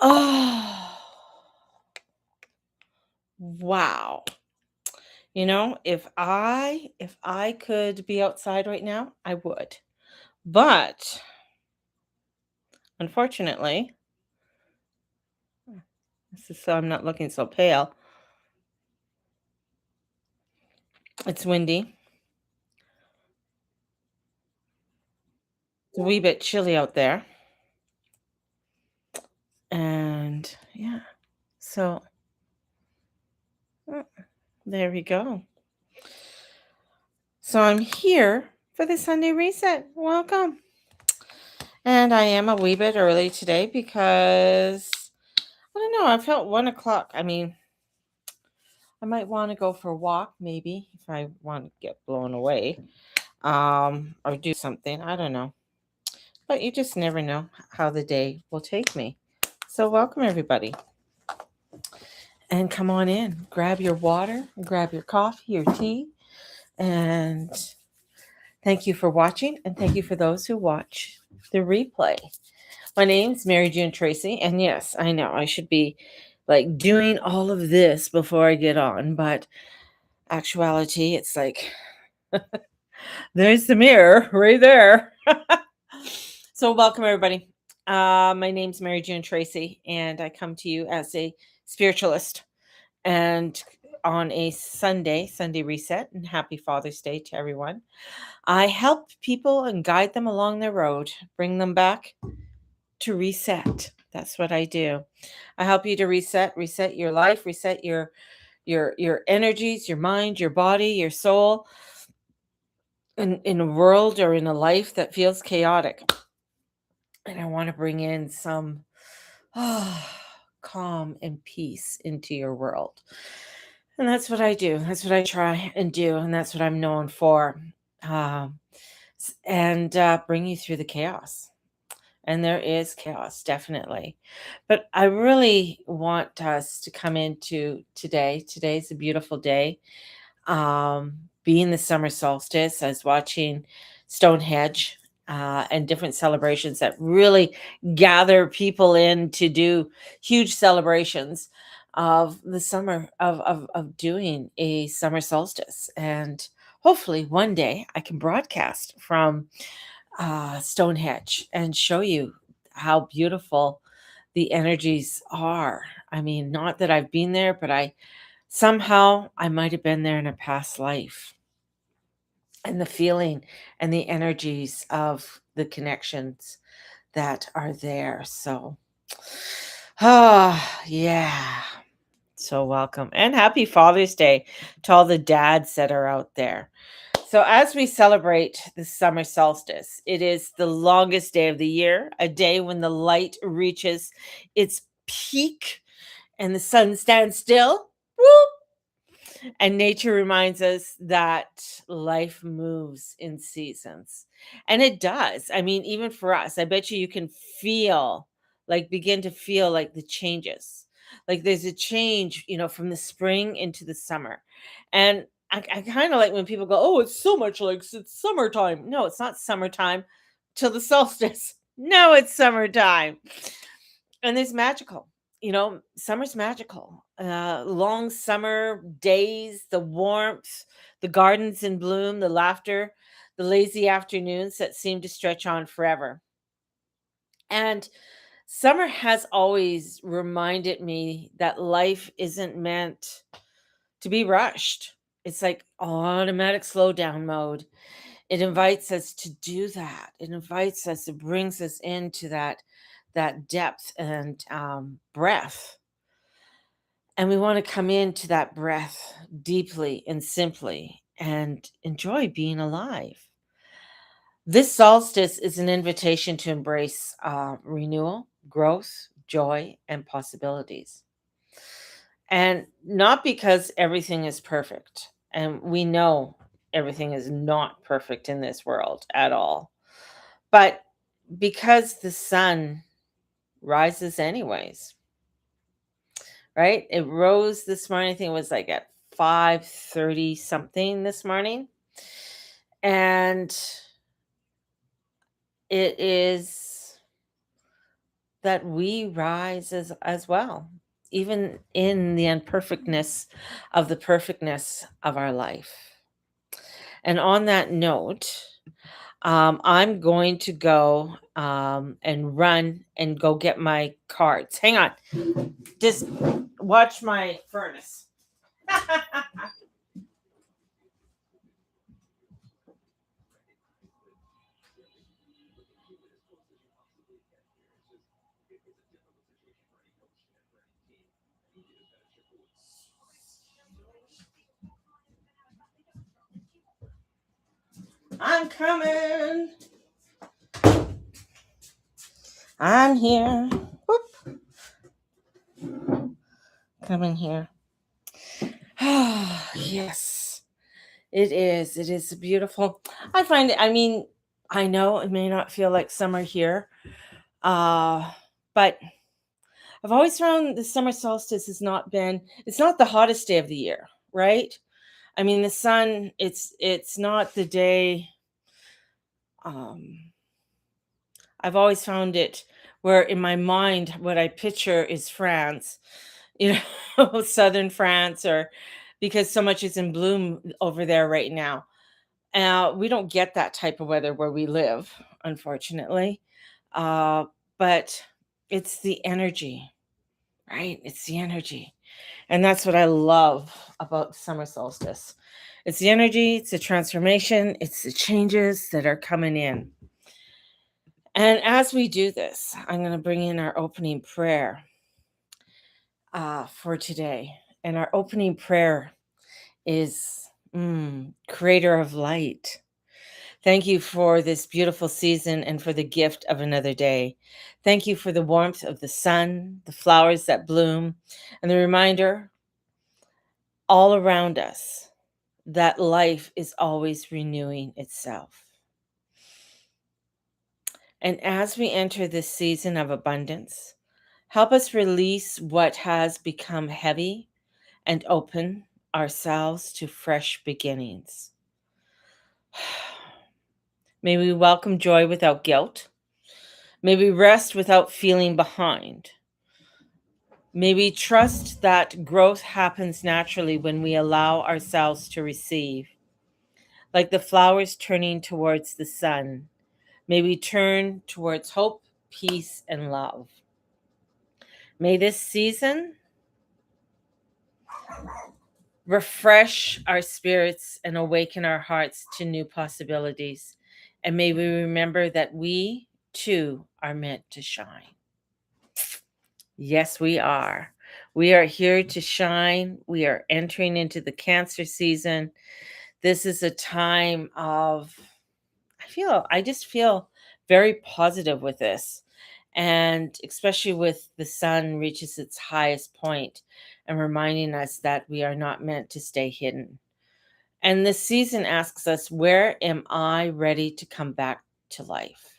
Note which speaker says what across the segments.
Speaker 1: Oh, wow. If I could be outside right now, I would. But unfortunately, this is so I'm not looking so pale. It's windy. It's a wee bit chilly out there. And yeah, so mm, there we go. So I'm here for the Sunday reset. Welcome. And I am a wee bit early today because I don't know. I felt 1 o'clock. I might want to go for a walk, maybe if I want to get blown away, or do something. I don't know, but you just never know how the day will take me. So welcome everybody, and come on in. Grab your water, grab your coffee, your tea, and thank you for watching, and thank you for those who watch the replay. My name's Mary June Tracy, and yes, I know I should be like doing all of this before I get on, but actuality, it's like there's the mirror right there. So, welcome everybody. My name's Mary June Tracy, and I come to you as a spiritualist and on a Sunday reset, and happy Father's Day to everyone. I help people and guide them along their road, bring them back to reset. That's what I do. I help you to reset your life, reset your energies, your mind, your body, your soul in a world or in a life that feels chaotic. And I want to bring in some calm and peace into your world. And that's what I do. That's what I try and do. And that's what I'm known for. Um, and bring you through the chaos. And there is chaos, definitely. But I really want us to come into today. Today's a beautiful day. Being the summer solstice, I was watching Stonehenge and different celebrations that really gather people in to do huge celebrations of the summer of doing a summer solstice. And hopefully one day I can broadcast from Stonehenge and show you how beautiful the energies are. I mean, not that I've been there, but I might have been there in a past life. And the feeling and the energies of the connections that are there. So, yeah. So welcome and happy Father's Day to all the dads that are out there. So, as we celebrate the summer solstice, it is the longest day of the year, a day when the light reaches its peak and the sun stands still. Woo! And nature reminds us that life moves in seasons. And it does. I mean, even for us, I bet you can feel begin to feel like the changes. Like there's a change, from the spring into the summer. And I kind of like when people go, oh, it's so much like it's summertime. No, it's not summertime till the solstice. No, it's summertime. And it's magical. Summer's magical. Long summer days, the warmth, the gardens in bloom, the laughter, the lazy afternoons that seem to stretch on forever. And summer has always reminded me that life isn't meant to be rushed. It's like automatic slowdown mode. It invites us to do that. It invites us, it brings us into that depth and breath. And we want to come into that breath deeply and simply and enjoy being alive. This solstice is an invitation to embrace renewal, growth, joy, and possibilities. And not because everything is perfect. And we know everything is not perfect in this world at all. But because the sun rises anyways, right? It rose this morning. I think it was like at 5:30 something this morning. And it is that we rise as well, even in the imperfectness of the perfectness of our life. And on that note, I'm going to go and run and go get my cards. Hang on, just watch my furnace. I'm coming. I'm here. Whoop, coming here. Yes, it is. It is beautiful. I find it, I mean, I know it may not feel like summer here, uh, but I've always found the summer solstice has not been, it's not the hottest day of the year, right? I mean, the sun, it's not the day. Um, I've always found it where in my mind, what I picture is France, you know, southern France, or because so much is in bloom over there right now. We don't get that type of weather where we live, unfortunately. Uh, but it's the energy, right? It's the energy. And that's what I love about the summer solstice. It's the energy, it's the transformation, it's the changes that are coming in. And as we do this, I'm going to bring in our opening prayer for today. And our opening prayer is Creator of light. Thank you for this beautiful season and for the gift of another day. Thank you for the warmth of the sun, the flowers that bloom, and the reminder all around us that life is always renewing itself. And as we enter this season of abundance, help us release what has become heavy and open ourselves to fresh beginnings. May we welcome joy without guilt. May we rest without feeling behind. May we trust that growth happens naturally when we allow ourselves to receive. Like the flowers turning towards the sun, may we turn towards hope, peace, and love. May this season refresh our spirits and awaken our hearts to new possibilities. And may we remember that we too are meant to shine. Yes, we are. We are here to shine. We are entering into the Cancer season. This is a time of, I just feel very positive with this. And especially with the sun reaches its highest point and reminding us that we are not meant to stay hidden. And this season asks us, where am I ready to come back to life?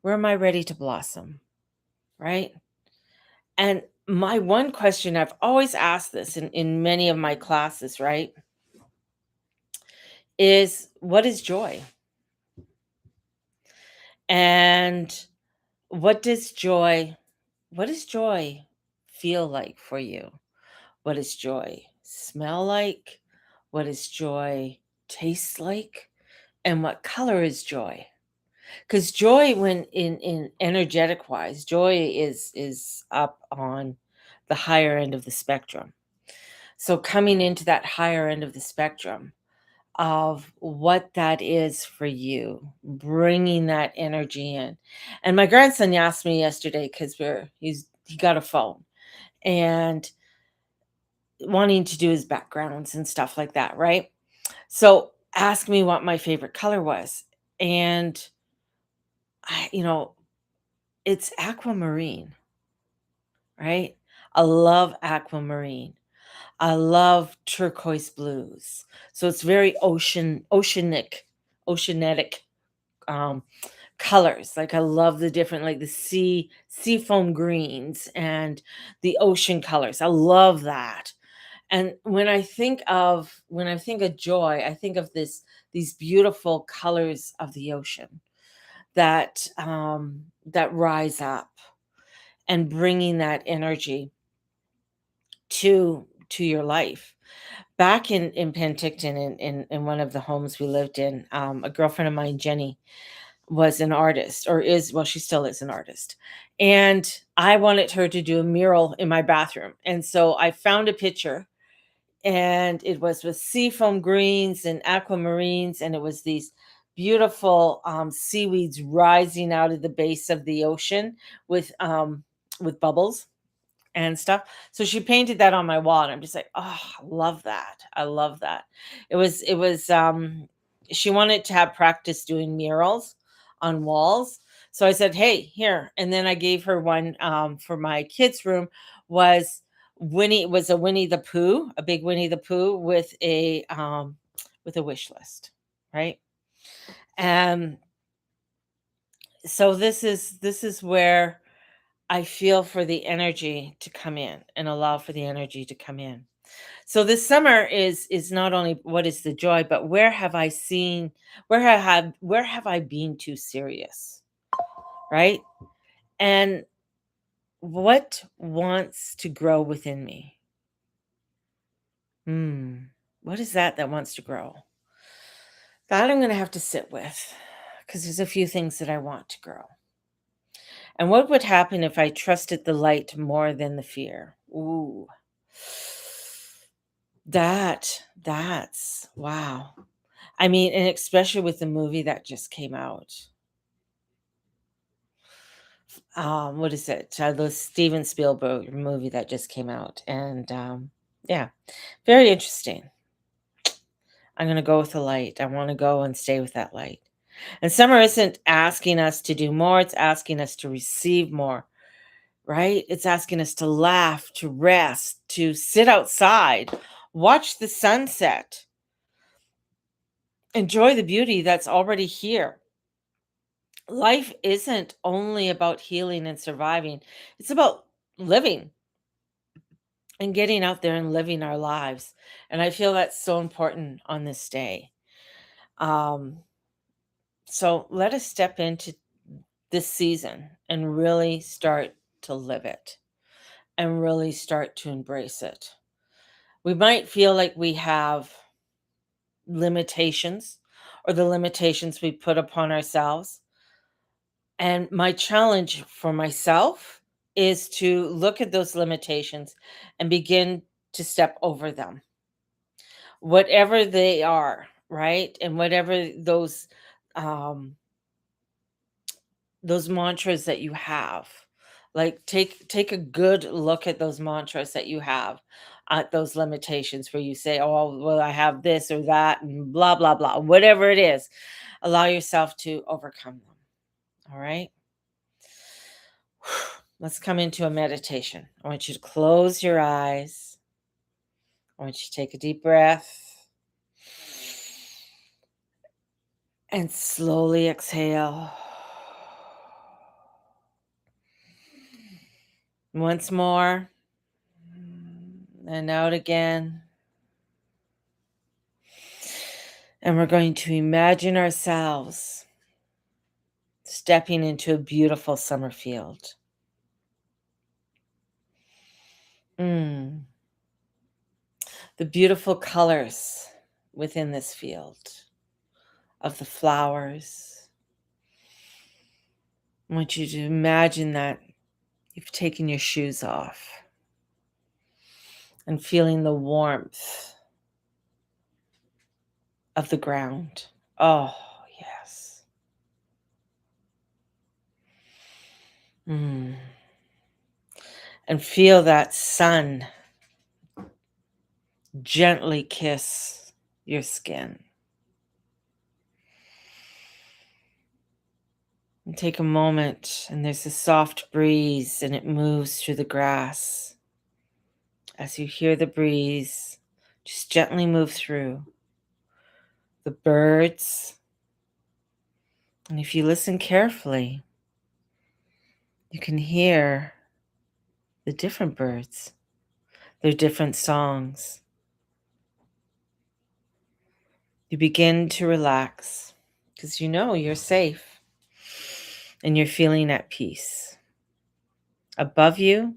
Speaker 1: Where am I ready to blossom? Right? And my one question, I've always asked this in many of my classes, right? Is what is joy? And what does joy, what does joy feel like for you? What does joy smell like? What does joy taste like? And what color is joy? Because joy, when in energetic wise, joy is up on the higher end of the spectrum. So coming into that higher end of the spectrum of what that is for you, bringing that energy in. And my grandson asked me yesterday, because he got a phone and wanting to do his backgrounds and stuff like that, right? So ask me what my favorite color was. And I, it's aquamarine, right? I love aquamarine. I love turquoise blues. So it's very oceanic um, colors. Like I love the different, like the sea foam greens and the ocean colors. I love that. And when I think of joy, I think of these beautiful colors of the ocean. that rise up, and bringing that energy to your life. Back in Penticton, in one of the homes we lived in, a girlfriend of mine, Jenny, was an artist, or is, well, she still is an artist. And I wanted her to do a mural in my bathroom. And so I found a picture, and it was with seafoam greens and aquamarines, and it was these beautiful seaweeds rising out of the base of the ocean with bubbles and stuff. So she painted that on my wall, and I'm just like, oh, I love that. I love that. It was she wanted to have practice doing murals on walls. So I said, hey, here. And then I gave her one for my kids' room, was a Winnie the Pooh, a big Winnie the Pooh with a wish list, right? And so this is where I feel for the energy to come in, and allow for the energy to come in. So this summer is not only what is the joy, but where have I been too serious, right? And what wants to grow within me? Hmm. What is that wants to grow? That I'm going to have to sit with, because there's a few things that I want to grow. And what would happen if I trusted the light more than the fear? Ooh. That's wow. I mean, and especially with the movie that just came out. What is it? The Steven Spielberg movie that just came out. And yeah, very interesting. I'm gonna go with the light. I want to go and stay with that light. And summer isn't asking us to do more, it's asking us to receive more, right? It's asking us to laugh, to rest, to sit outside, watch the sunset, enjoy the beauty that's already here. Life isn't only about healing and surviving, it's about living and getting out there and living our lives. And I feel that's so important on this day. Um, so let us step into this season and really start to live it, and really start to embrace it. We might feel like we have limitations, or the limitations we put upon ourselves. And my challenge for myself is to look at those limitations and begin to step over them, whatever they are, right? And whatever um those mantras that you have. Like, take a good look at those mantras that you have, at those limitations where you say, "Oh, well, I have this or that and blah blah blah." Whatever it is, allow yourself to overcome them. All right? Let's come into a meditation. I want you to close your eyes. I want you to take a deep breath and slowly exhale. Once more, and out again. And we're going to imagine ourselves stepping into a beautiful summer field. Mm, the beautiful colors within this field of the flowers. I want you to imagine that you've taken your shoes off and feeling the warmth of the ground. Oh, yes. Mm. And feel that sun gently kiss your skin. And take a moment, and there's a soft breeze, and it moves through the grass. As you hear the breeze, just gently move through the birds. And if you listen carefully, you can hear the different birds, their different songs. You begin to relax because you know you're safe. and you're feeling at peace. Above you,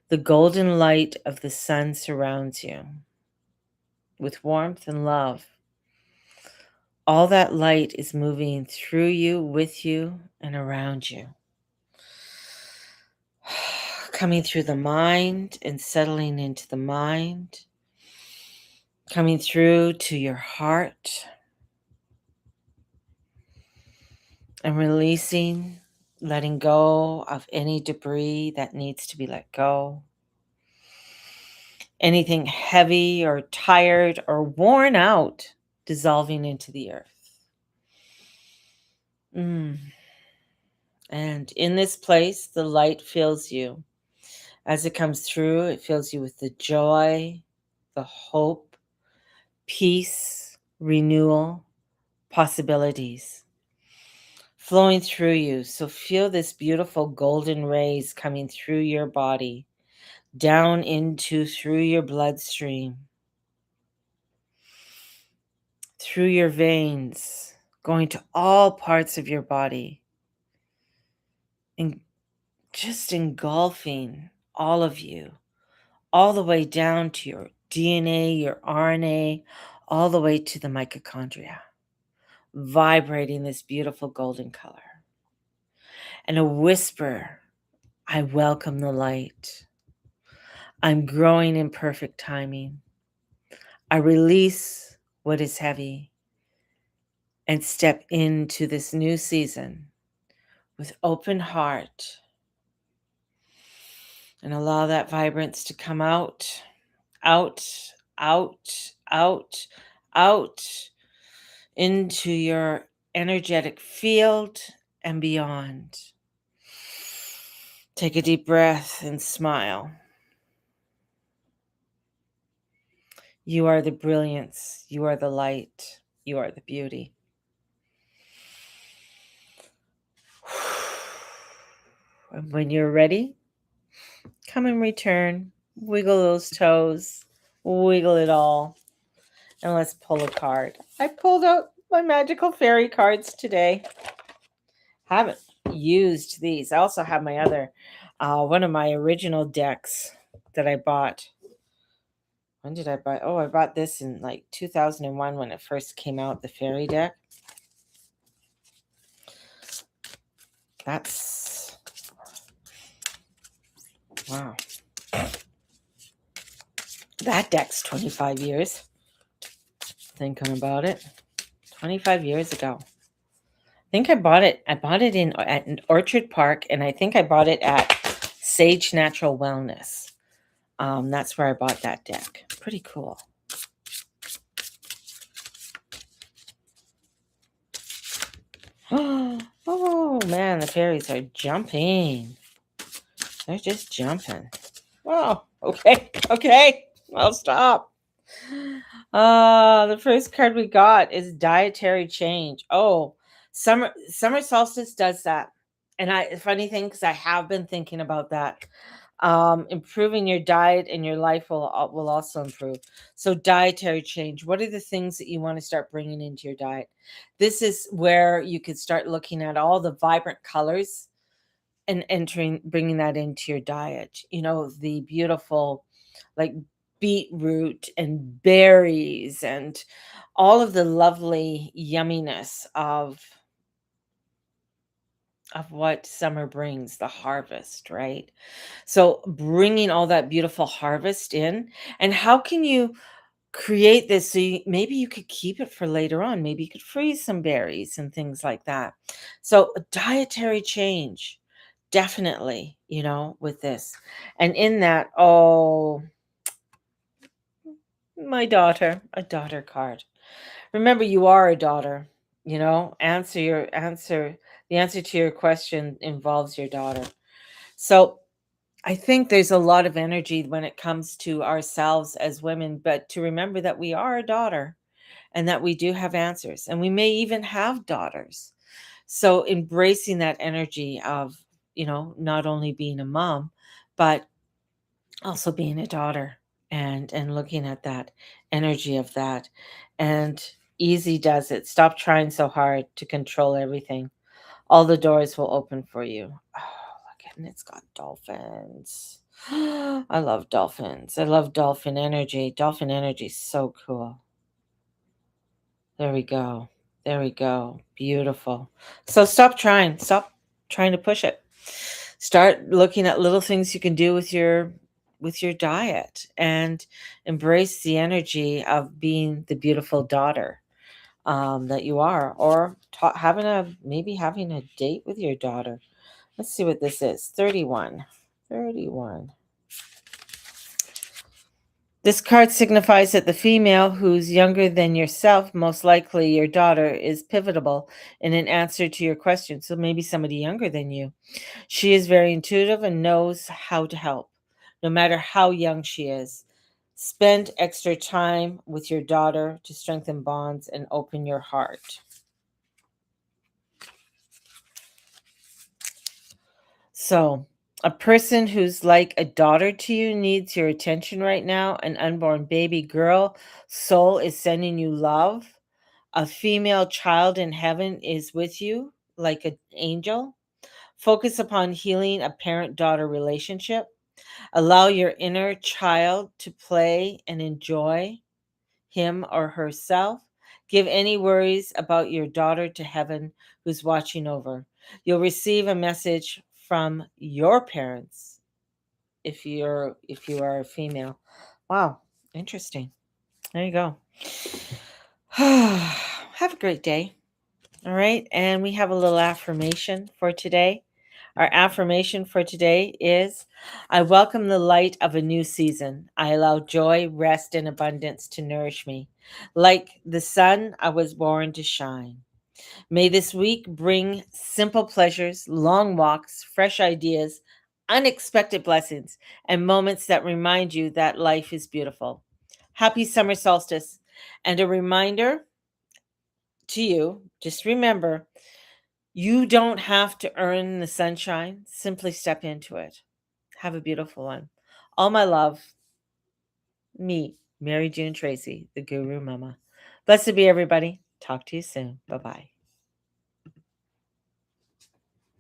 Speaker 1: the golden light of the sun surrounds you with warmth and love. All that light is moving through you, with you, and around you. Coming through the mind and settling into the mind. Coming through to your heart. And releasing, letting go of any debris that needs to be let go. Anything heavy or tired or worn out, dissolving into the earth. And in this place, the light fills you. As it comes through, it fills you with the joy, the hope, peace, renewal, possibilities flowing through you. So feel this beautiful golden rays coming through your body, down into, through your bloodstream, through your veins, going to all parts of your body, and just engulfing all of you, all the way down to your DNA, your RNA, all the way to the mitochondria, vibrating this beautiful golden color. And a whisper, I welcome the light. I'm growing in perfect timing. I release what is heavy and step into this new season with open heart, and allow that vibrance to come out, out, out, out, out into your energetic field and beyond. Take a deep breath and smile. You are the brilliance. You are the light. You are the beauty. And when you're ready, come and return. Wiggle those toes. Wiggle it all. And let's pull a card. I pulled out my magical fairy cards today. Haven't used these. I also have my other, one of my original decks that I bought. When did I buy? Oh, I bought this in like 2001 when it first came out, the fairy deck. That's, wow. That deck's 25 years. Thinking about it. 25 years ago. I think I bought it at an Orchard Park, and I think I bought it at Sage Natural Wellness. That's where I bought that deck. Pretty cool. Oh man, the fairies are jumping. They're just jumping. Oh, okay. I'll stop. The first card we got is dietary change. Oh, summer solstice does that. And funny thing, because I have been thinking about that. Improving your diet and your life will also improve. So dietary change. What are the things that you want to start bringing into your diet? This is where you could start looking at all the vibrant colors and bringing that into your diet. You know, the beautiful, like, beetroot and berries and all of the lovely yumminess of what summer brings, the harvest, right? So bringing all that beautiful harvest in, and how can you create this so maybe you could keep it for later on? Maybe you could freeze some berries and things like that. So a dietary change, definitely, with this. And in that, oh, my daughter, a daughter card. Remember, you are a daughter. The answer to your question involves your daughter. So I think there's a lot of energy when it comes to ourselves as women, but to remember that we are a daughter and that we do have answers, and we may even have daughters. So embracing that energy of, not only being a mom, but also being a daughter, and looking at that energy of that. And easy does it. Stop trying so hard to control everything. All the doors will open for you. Oh, look at, and it's got dolphins. I love dolphins. I love dolphin energy. Dolphin energy is so cool. There we go. There we go. Beautiful. So stop trying. Stop trying to push it. Start looking at little things you can do with your diet and embrace the energy of being the beautiful daughter that you are, or having a maybe having a date with your daughter. Let's see what this is. 31. 31. This card signifies that the female who's younger than yourself, most likely your daughter, is pivotal in an answer to your question. So maybe somebody younger than you. She is very intuitive and knows how to help, no matter how young she is. Spend extra time with your daughter to strengthen bonds and open your heart. So, a person who's like a daughter to you needs your attention right now. An unborn baby girl soul is sending you love. A female child in heaven is with you like an angel. Focus upon healing a parent daughter relationship. Allow your inner child to play and enjoy him or herself. Give any worries about your daughter to heaven who's watching over. You'll receive a message from your parents if you are a female. Wow, interesting. There you go. Have a great day. All right, and we have a little affirmation for today. Our affirmation for today is I welcome the light of a new season. I allow joy, rest, and abundance to nourish me. Like the sun, I was born to shine. May this week bring simple pleasures, long walks, fresh ideas, unexpected blessings, and moments that remind you that life is beautiful. Happy summer solstice. And a reminder to you, just remember, you don't have to earn the sunshine. Simply step into it. Have a beautiful one. All my love, me, Mary June Tracy, the Guru Mama. Blessed be everybody. Talk to you soon. Bye bye.